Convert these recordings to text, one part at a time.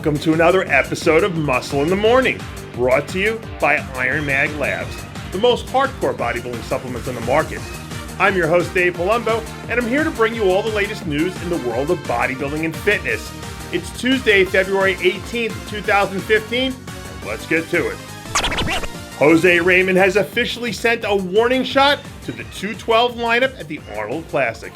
Welcome to another episode of Muscle in the Morning, brought to you by Iron Mag Labs, the most hardcore bodybuilding supplements on the market. I'm your host, Dave Palumbo, and I'm here to bring you all the latest news in the world of bodybuilding and fitness. It's Tuesday, February 18th, 2015, and let's get to it. Jose Raymond has officially sent a warning shot to the 212 lineup at the Arnold Classic.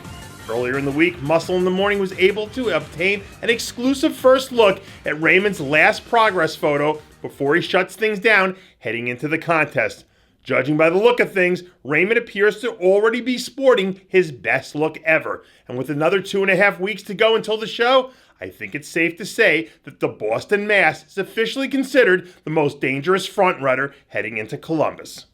Earlier in the week, Muscle in the Morning was able to obtain an exclusive first look at Raymond's last progress photo before he shuts things down heading into the contest. Judging by the look of things, Raymond appears to already be sporting his best look ever. And with another 2.5 weeks to go until the show, I think it's safe to say that the Boston Mass is officially considered the most dangerous frontrunner heading into Columbus.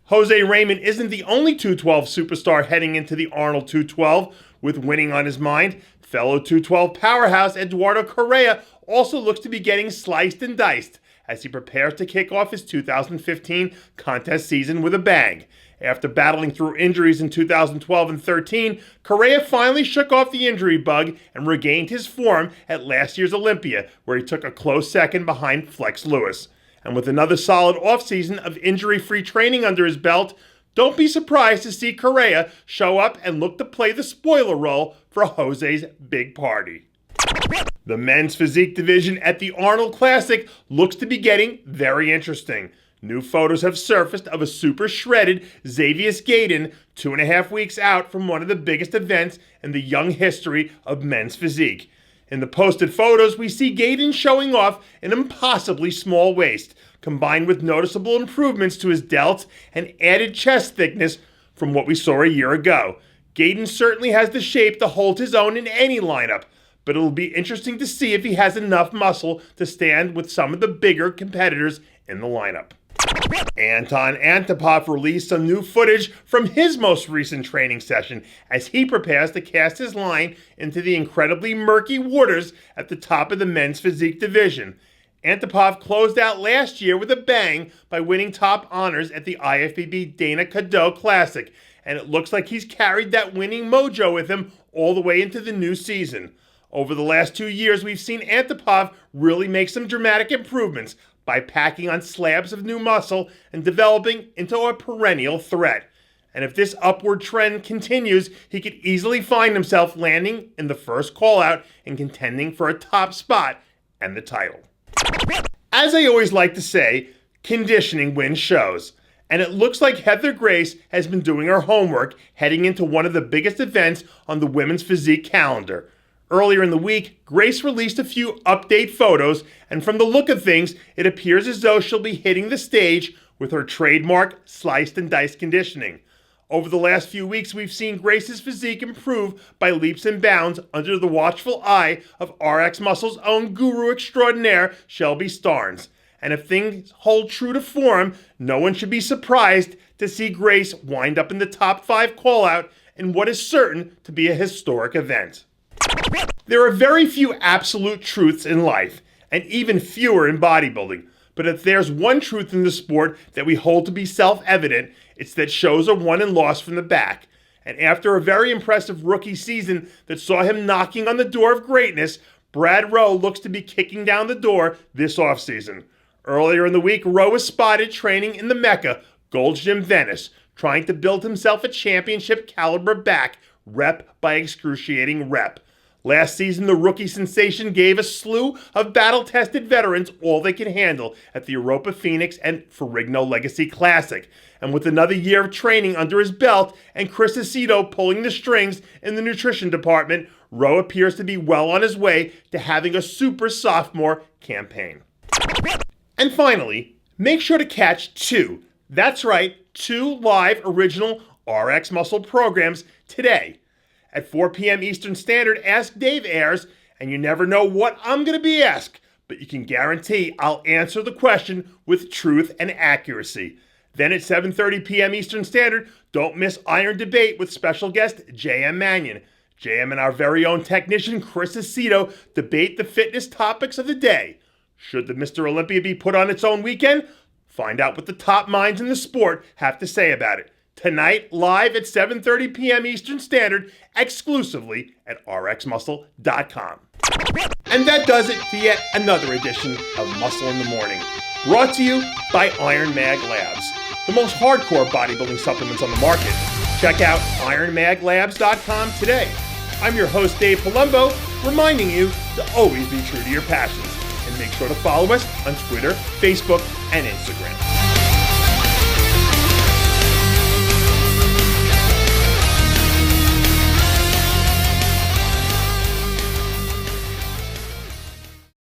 Jose Raymond isn't the only 212 superstar heading into the Arnold 212 with winning on his mind. Fellow 212 powerhouse Eduardo Correa also looks to be getting sliced and diced as he prepares to kick off his 2015 contest season with a bang. After battling through injuries in 2012 and 13, Correa finally shook off the injury bug and regained his form at last year's Olympia, where he took a close second behind Flex Lewis. And with another solid offseason of injury-free training under his belt, don't be surprised to see Correa show up and look to play the spoiler role for Jose's big party. The men's physique division at the Arnold Classic looks to be getting very interesting. New photos have surfaced of a super shredded Xavius Gaydon 2.5 weeks out from one of the biggest events in the young history of men's physique. In the posted photos, we see Gaydon showing off an impossibly small waist, combined with noticeable improvements to his delts and added chest thickness from what we saw a year ago. Gaydon certainly has the shape to hold his own in any lineup, but it'll be interesting to see if he has enough muscle to stand with some of the bigger competitors in the lineup. Anton Antipov released some new footage from his most recent training session as he prepares to cast his line into the incredibly murky waters at the top of the men's physique division. Antipov closed out last year with a bang by winning top honors at the IFBB Dana Cadeau Classic, and it looks like he's carried that winning mojo with him all the way into the new season. Over the last 2 years, we've seen Antipov really make some dramatic improvements by packing on slabs of new muscle and developing into a perennial threat. And if this upward trend continues, he could easily find himself landing in the first call-out and contending for a top spot and the title. As I always like to say, conditioning wins shows. And it looks like Heather Grace has been doing her homework heading into one of the biggest events on the women's physique calendar. Earlier in the week, Grace released a few update photos, and from the look of things, it appears as though she'll be hitting the stage with her trademark sliced and diced conditioning. Over the last few weeks, we've seen Grace's physique improve by leaps and bounds under the watchful eye of RX Muscle's own guru extraordinaire, Shelby Starnes. And if things hold true to form, no one should be surprised to see Grace wind up in the top 5 call-out in what is certain to be a historic event. There are very few absolute truths in life, and even fewer in bodybuilding. But if there's one truth in the sport that we hold to be self-evident, it's that shows are won and lost from the back. And after a very impressive rookie season that saw him knocking on the door of greatness, Brad Rowe looks to be kicking down the door this offseason. Earlier in the week, Rowe was spotted training in the Mecca, Gold's Gym Venice, trying to build himself a championship caliber back, rep by excruciating rep. Last season, the rookie sensation gave a slew of battle-tested veterans all they could handle at the Europa Phoenix and Ferrigno Legacy Classic. And with another year of training under his belt and Chris Aceto pulling the strings in the nutrition department, Rowe appears to be well on his way to having a super sophomore campaign. And finally, make sure to catch two live original RX Muscle programs today. At 4 p.m. Eastern Standard, Ask Dave airs, and you never know what I'm going to be asked, but you can guarantee I'll answer the question with truth and accuracy. Then at 7:30 p.m. Eastern Standard, don't miss Iron Debate with special guest J.M. Mannion. J.M. and our very own technician Chris Aceto debate the fitness topics of the day. Should the Mr. Olympia be put on its own weekend? Find out what the top minds in the sport have to say about it. tonight live at 7:30 p.m. Eastern Standard, exclusively at rxmuscle.com. And that does it for yet another edition of Muscle in the Morning, brought to you by Iron Mag Labs, the most hardcore bodybuilding supplements on the market. Check out ironmaglabs.com today. I'm your host, Dave Palumbo, reminding you to always be true to your passions. And make sure to follow us on Twitter, Facebook, and Instagram.